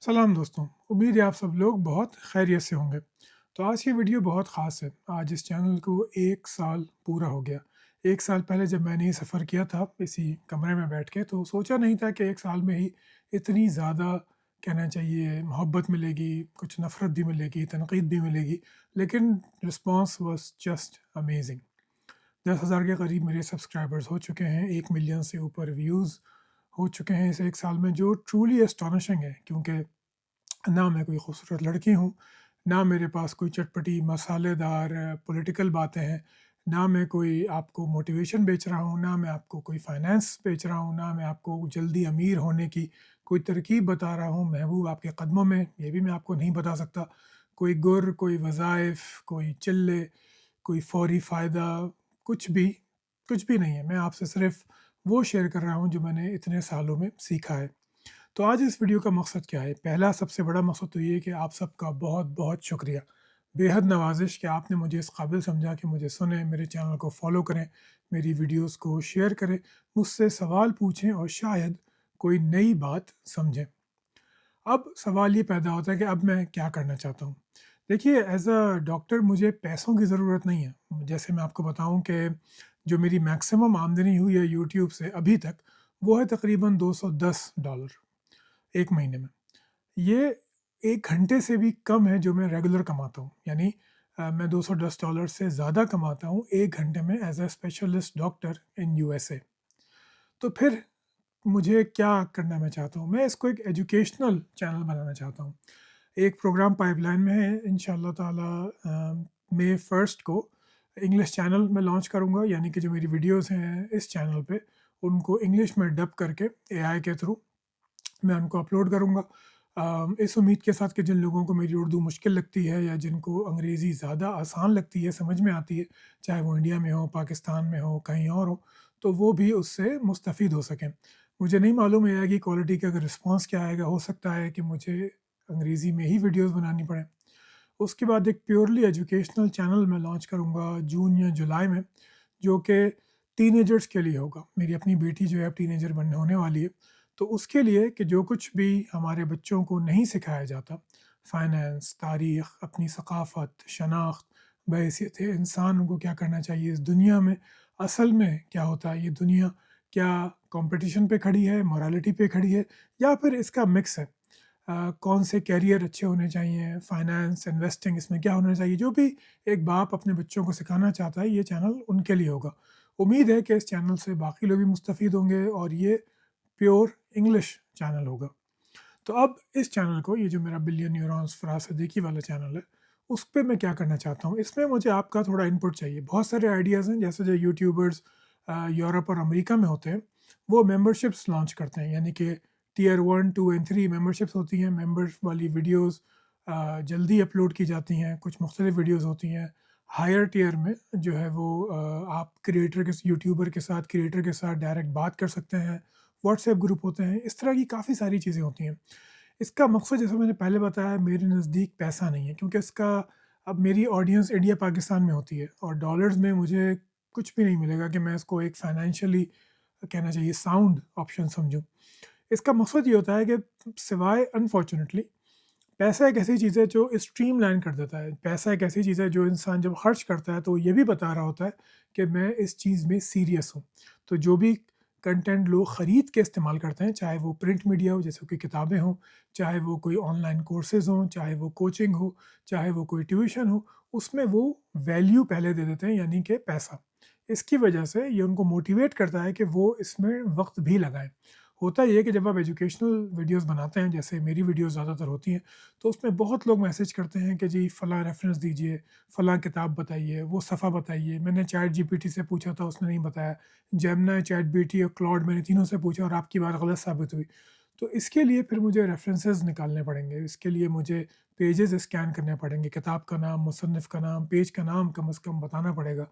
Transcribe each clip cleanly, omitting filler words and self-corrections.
सलाम दोस्तों, उम्मीद है आप सब लोग बहुत खैरियत से होंगे। तो आज की वीडियो बहुत ख़ास है। आज इस चैनल को 1 साल पूरा हो गया। 1 साल पहले जब मैंने ये सफ़र किया था इसी कमरे में बैठ के, तो सोचा नहीं था कि 1 साल में ही इतनी ज़्यादा कहना चाहिए मोहब्बत मिलेगी, कुछ नफ़रत भी मिलेगी, तनक़ीद भी मिलेगी, लेकिन रिस्पॉन्स वाज़ जस्ट अमेज़िंग। 10,000 के करीब मेरे सब्सक्राइबर्स हो चुके हैं, 1 मिलियन से ऊपर व्यूज़ हो चुके हैं इस 1 साल में, जो ट्रूली एस्टोनिशिंग है क्योंकि ना मैं कोई खूबसूरत लड़की हूँ, ना मेरे पास कोई चटपटी मसालेदार पॉलिटिकल बातें हैं, ना मैं कोई आपको मोटिवेशन बेच रहा हूँ, ना मैं आपको कोई फाइनेंस बेच रहा हूँ, ना मैं आपको जल्दी अमीर होने की कोई तरकीब बता रहा हूँ, महबूब आपके कदमों में, ये भी मैं आपको नहीं बता सकता। कोई गुर, कोई वज़ाइफ़, कोई चिल्ले, कोई फ़ौरी फ़ायदा, कुछ भी कुछ भी नहीं है। मैं आपसे सिर्फ़ वो शेयर कर रहा हूँ जो मैंने इतने सालों में सीखा है। तो आज इस वीडियो का मकसद क्या है? पहला सबसे बड़ा मकसद तो ये है कि आप सबका बहुत-बहुत शुक्रिया। बेहद नवाज़िश कि आपने मुझे इस काबिल समझा कि मुझे सुनें, मेरे चैनल को फ़ॉलो करें, मेरी वीडियोज़ को शेयर करें, मुझसे सवाल पूछें और शायद कोई नई बात समझें। अब सवाल ये पैदा होता है कि अब मैं क्या करना चाहता हूँ? देखिए, एज़ अ डॉक्टर मुझे पैसों की ज़रूरत नहीं है। जैसे मैं आपको बताऊँ कि जो मेरी मैक्सिमम आमदनी हुई है यूट्यूब से अभी तक, वो है तकरीबन $210 1 महीने में। ये 1 घंटे से भी कम है जो मैं रेगुलर कमाता हूँ। यानी मैं $210 से ज़्यादा कमाता हूँ 1 घंटे में as a specialist doctor in USA. तो फिर मुझे क्या करना मैं चाहता हूँ? मैं इसको एक एजुकेशनल चैनल बनाना चाहता हूँ। एक प्रोग्राम पाइपलाइन में है, इंशाअल्लाह ताला मई 1 को इंग्लिश चैनल मैं लॉन्च करूँगा, यानी कि जो मेरी वीडियोज़ हैं इस चैनल पे, उनको इंग्लिश में डब करके एआई के थ्रू मैं उनको अपलोड करूँगा। इस उम्मीद के साथ कि जिन लोगों को मेरी उर्दू मुश्किल लगती है या जिनको अंग्रेज़ी ज़्यादा आसान लगती है, समझ में आती है, चाहे वो इंडिया में हो, पाकिस्तान में हो, कहीं और हो, तो वो भी उससे मुस्तफ़ीद हो सकें। मुझे नहीं मालूम है कि क्वालिटी का अगर रिस्पॉन्स क्या आएगा, हो सकता है कि मुझे अंग्रेज़ी में ही वीडियोज़ बनानी पड़े। उसके बाद एक प्योरली एजुकेशनल चैनल मैं लॉन्च करूँगा जून या जुलाई में, जो कि टीनेजर्स के लिए होगा। मेरी अपनी बेटी जो है अब टीनेजर बनने होने वाली है, तो उसके लिए कि जो कुछ भी हमारे बच्चों को नहीं सिखाया जाता, फाइनेंस, तारीख़, अपनी सक़ाफ़त, शनाख्त, बहैसियत इंसान उनको क्या करना चाहिए इस दुनिया में, असल में क्या होता है ये दुनिया, क्या कॉम्पिटिशन पे खड़ी है, मोरालिटी पे खड़ी है, या फिर इसका मिक्स है। कौन से करियर अच्छे होने चाहिए, फाइनेंस, इन्वेस्टिंग, इसमें क्या होना चाहिए, जो भी एक बाप अपने बच्चों को सिखाना चाहता है, ये चैनल उनके लिए होगा। उम्मीद है कि इस चैनल से बाकी लोग भी मुस्तफ़ीद होंगे और ये प्योर इंग्लिश चैनल होगा। तो अब इस चैनल को, ये जो मेरा बिलियन न्यूरॉन्स फराज सिद्दीकी वाला चैनल है, उस पे मैं क्या करना चाहता हूँ, इसमें मुझे आपका थोड़ा इनपुट चाहिए। बहुत सारे आइडियाज़ हैं, जैसे जो यूट्यूबर्स यूरोप और अमेरिका में होते हैं, वो मेंबरशिप्स लॉन्च करते हैं, यानी कि टियर 1, 2 एंड 3 मेंबरशिप्स होती हैं। मेंबर्स वाली वीडियोज़ जल्दी अपलोड की जाती हैं, कुछ मुख्तलिफ वीडियोज़ होती हैं। हायर टियर में जो है वो आप क्रिएटर के यूट्यूबर के साथ, क्रिएटर के साथ डायरेक्ट बात कर सकते हैं, व्हाट्सएप ग्रुप होते हैं, इस तरह की काफ़ी सारी चीज़ें होती हैं। इसका मकसद, जैसे मैंने पहले बताया, मेरे नज़दीक पैसा नहीं है, क्योंकि इसका अब मेरी ऑडियंस इंडिया पाकिस्तान में होती है और डॉलर्स में मुझे कुछ भी नहीं मिलेगा कि मैं इसको एक फाइनेंशियली कहना चाहिए साउंड ऑप्शन समझूं। इसका मकसद ये होता है कि सिवाय अनफॉर्चुनेटली, पैसा एक ऐसी चीज़ है जो स्ट्रीमलाइन कर देता है। पैसा एक ऐसी चीज़ है जो इंसान जब खर्च करता है तो ये भी बता रहा होता है कि मैं इस चीज़ में सीरियस हूँ। तो जो भी कंटेंट लोग ख़रीद के इस्तेमाल करते हैं, चाहे वो प्रिंट मीडिया हो जैसे कि किताबें हों, चाहे वो कोई ऑनलाइन कोर्सेज़ हों, चाहे वो कोचिंग हो, चाहे वो कोई ट्यूशन हो, उसमें वो वैल्यू पहले दे देते हैं, यानी कि पैसा। इसकी वजह से ये उनको मोटिवेट करता है कि वो इसमें वक़्त भी लगाएँ। होता ये है कि जब आप एजुकेशनल वीडियोज़ बनाते हैं, जैसे मेरी वीडियोज़ ज़्यादातर होती हैं, तो उसमें बहुत लोग मैसेज करते हैं कि जी फ़लाँ रेफ़रेंस दीजिए, फ़लाँ किताब बताइए, वो सफ़ा बताइए। मैंने चैट जीपीटी से पूछा था, उसने नहीं बताया। जेमिनी, चैटजीपीटी और क्लॉड, मैंने तीनों से पूछा और आपकी बात गलत साबित हुई। तो इसके लिए फिर मुझे रेफ़रेंसेस निकालने पड़ेंगे, इसके लिए मुझे पेजेज़ स्कैन करने पड़ेंगे, किताब का नाम, मुसन्निफ़ का नाम, पेज का नाम कम से कम बताना पड़ेगा।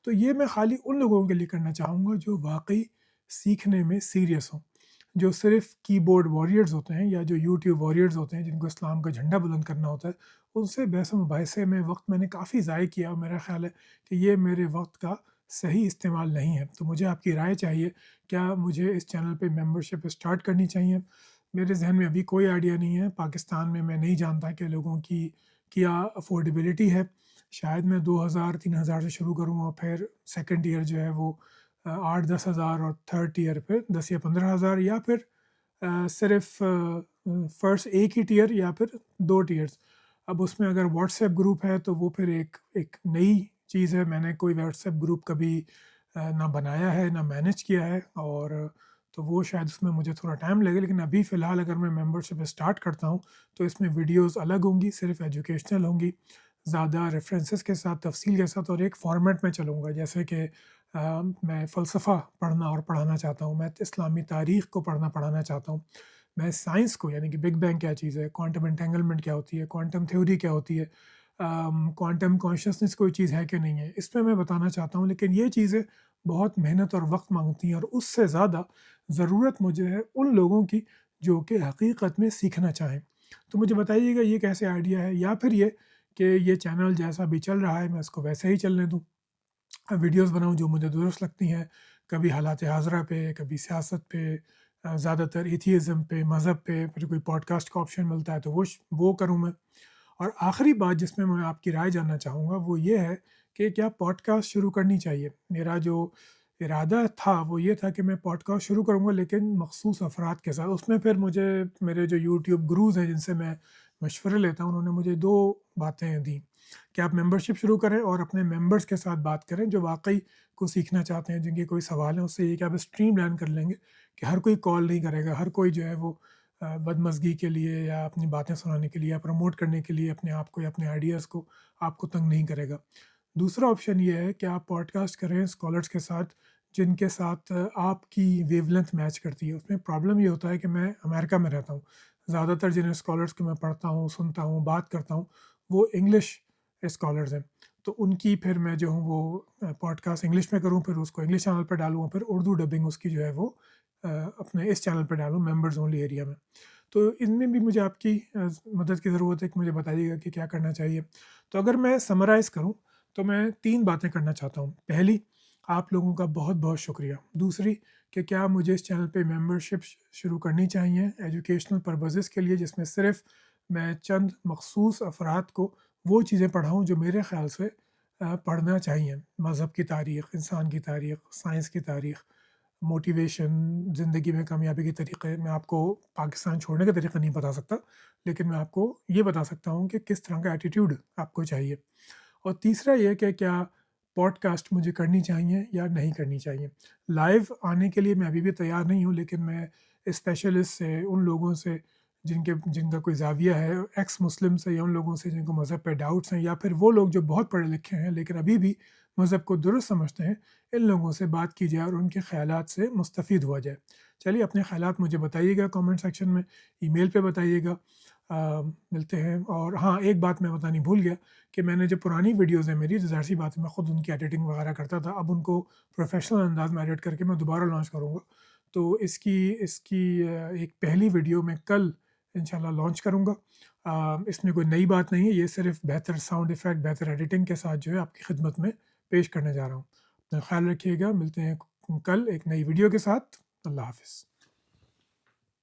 तो ये मैं खाली उन लोगों के लिए करना चाहूँगा जो वाक़ई सीखने में सीरियस हों। जो सिर्फ़ कीबोर्ड वॉरियर्स होते हैं या जो यूट्यूब वॉरियर्स होते हैं, जिनको इस्लाम का झंडा बुलंद करना होता है, उनसे बहस-मुबाहिसे में वक़्त मैंने काफ़ी ज़ाय किया और मेरा ख़्याल है कि ये मेरे वक़्त का सही इस्तेमाल नहीं है। तो मुझे आपकी राय चाहिए, क्या मुझे इस चैनल पे मेंबरशिप स्टार्ट करनी चाहिए? میرے ذہن میں ابھی کوئی آئیڈیا نہیں ہے، پاکستان میں نہیں جانتا کہ لوگوں کی کیا افورڈیبلٹی ہے۔ شاید میں 2000-3000 سے شروع کروں اور پھر سیکنڈ ایئر جو ہے وہ 8-10 ہزار، اور تھرڈ ایئر پھر 10 یا 15 ہزار، یا پھر صرف فرسٹ ایک ہی ٹیئر یا پھر 2 ٹیئرس۔ اب اس میں اگر واٹس ایپ گروپ ہے تو وہ پھر ایک نئی چیز ہے، میں نے کوئی واٹس ایپ گروپ کبھی نہ بنایا ہے نہ مینیج کیا ہے، اور تو وہ شاید اس میں مجھے تھوڑا ٹائم لگے، لیکن ابھی فی الحال اگر میں ممبر شپ اسٹارٹ کرتا ہوں تو اس میں ویڈیوز الگ ہوں گی، صرف ایجوکیشنل ہوں گی، زیادہ ریفرنسز کے ساتھ، تفصیل کے ساتھ، اور ایک فارمیٹ میں چلوں گا، جیسے کہ میں فلسفہ پڑھنا اور پڑھانا چاہتا ہوں، میں اسلامی تاریخ کو پڑھانا چاہتا ہوں، میں سائنس کو، یعنی کہ بگ بینگ کیا چیز ہے، کوانٹم انٹینگلمنٹ کیا ہوتی ہے، کوانٹم تھیوری کیا ہوتی ہے، کوانٹم کانشیسنس کوئی چیز ہے کہ نہیں ہے، اس پہ میں بتانا چاہتا ہوں، لیکن یہ چیزیں بہت محنت اور وقت مانگتی ہیں، اور اس سے زیادہ ضرورت مجھے ہے ان لوگوں کی جو کہ حقیقت میں سیکھنا چاہیں۔ تو مجھے بتائیے گا یہ کیسے آئیڈیا ہے، یا پھر یہ کہ یہ چینل جیسا بھی چل رہا ہے میں اس کو ویسے ہی چلنے دوں، ویڈیوز بناؤں جو مجھے درست لگتی ہیں، کبھی حالات حاضرہ پہ، کبھی سیاست پہ، زیادہ تر ایتھیزم پہ، مذہب پہ، پھر کوئی پوڈ کاسٹ کا آپشن ملتا ہے تو وہ کروں میں۔ اور آخری بات جس میں آپ کی رائے جاننا چاہوں گا وہ یہ ہے کہ کیا پوڈ کاسٹ شروع کرنی چاہیے؟ میرا جو ارادہ تھا وہ یہ تھا کہ میں پوڈ کاسٹ شروع کروں گا، لیکن مخصوص افراد کے ساتھ۔ اس میں پھر مجھے میرے جو یوٹیوب گروز ہیں جن سے میں مشورے لیتا ہوں، انہوں نے مجھے 2 باتیں دیں کہ آپ ممبرشپ شروع کریں اور اپنے ممبرس کے ساتھ بات کریں جو واقعی کو سیکھنا چاہتے ہیں، جن کے کوئی سوال ہیں، اس سے یہ کہ آپ اسٹریم لائن کر لیں گے کہ ہر کوئی کال نہیں کرے گا، ہر کوئی جو ہے وہ بدمزگی کے لیے یا اپنی باتیں سنانے کے لیے یا پروموٹ کرنے کے لیے اپنے آپ کو یا اپنے آئیڈیاز کو آپ کو تنگ نہیں کرے گا۔ دوسرا آپشن یہ ہے کہ آپ پوڈ کاسٹ کریں اسکالرس کے ساتھ جن کے ساتھ آپ کی ویو لینتھ میچ کرتی ہے۔ اس میں پرابلم یہ ہوتا ہے کہ میں امریکہ میں رہتا ہوں، زیادہ تر جن اسکالرس کو میں پڑھتا ہوں، سنتا ہوں، بات کرتا ہوں، وہ انگلش اسکالرز ہیں، تو ان کی پھر میں جو ہوں وہ پوڈ کاسٹ انگلش میں کروں، پھر اس کو انگلش چینل پہ ڈالوں، اور پھر اردو ڈبنگ اس کی جو ہے وہ اپنے اس چینل پہ ڈالوں ممبرز اونلی ایریا میں۔ تو ان میں بھی مجھے آپ کی مدد کی ضرورت ہے کہ مجھے بتائیے گا کہ کیا کرنا چاہیے۔ تو اگر میں سمرائز کروں تو میں 3 باتیں کرنا چاہتا ہوں۔ پہلی، آپ لوگوں کا بہت بہت شکریہ۔ دوسری کہ کیا مجھے اس چینل پہ ممبرشپ شروع کرنی چاہیے ایجوکیشنل پرپزز کے لیے، جس میں صرف میں چند مخصوص افراد کو وہ چیزیں پڑھاؤں جو میرے خیال سے پڑھنا چاہیے، مذہب کی تاریخ، انسان کی تاریخ، سائنس کی تاریخ، موٹیویشن، زندگی میں کامیابی کے طریقے۔ میں آپ کو پاکستان چھوڑنے کا طریقہ نہیں بتا سکتا، لیکن میں آپ کو یہ بتا سکتا ہوں کہ کس طرح کا ایٹیٹیوڈ آپ کو چاہیے۔ اور تیسرا یہ کہ کیا پوڈ کاسٹ مجھے کرنی چاہیے یا نہیں کرنی چاہیے۔ لائیو آنے کے لیے میں ابھی بھی تیار نہیں ہوں، لیکن میں اسپیشلسٹ سے، ان لوگوں سے جن کا کوئی زاویہ ہے، ایکس مسلم سے، یا ان لوگوں سے جن کو مذہب پہ ڈاؤٹس ہیں، یا پھر وہ لوگ جو بہت پڑھے لکھے ہیں لیکن ابھی بھی مذہب کو درست سمجھتے ہیں، ان لوگوں سے بات کی جائے اور ان کے خیالات سے مستفید ہوا جائے۔ چلیے اپنے خیالات مجھے بتائیے گا کامنٹ سیکشن میں، ای میل پہ بتائیے گا۔ ملتے ہیں۔ اور ہاں، ایک بات میں بتانی بھول گیا کہ میں نے جو پرانی ویڈیوز ہیں میری، ظاہر سی بات ہے میں خود ان کی ایڈیٹنگ وغیرہ کرتا تھا، اب ان کو پروفیشنل انداز میں ایڈٹ کر کے میں دوبارہ لانچ کروں گا، تو اس کی ایک پہلی ویڈیو میں کل انشاءاللہ لانچ کروں گا۔ اس میں کوئی نئی بات نہیں ہے، یہ صرف بہتر ساؤنڈ ایفیکٹ، بہتر ایڈیٹنگ کے ساتھ جو ہے آپ کی خدمت میں پیش کرنے جا رہا ہوں۔ اپنا خیال رکھیے گا، ملتے ہیں کل ایک نئی ویڈیو کے ساتھ۔ اللہ حافظ۔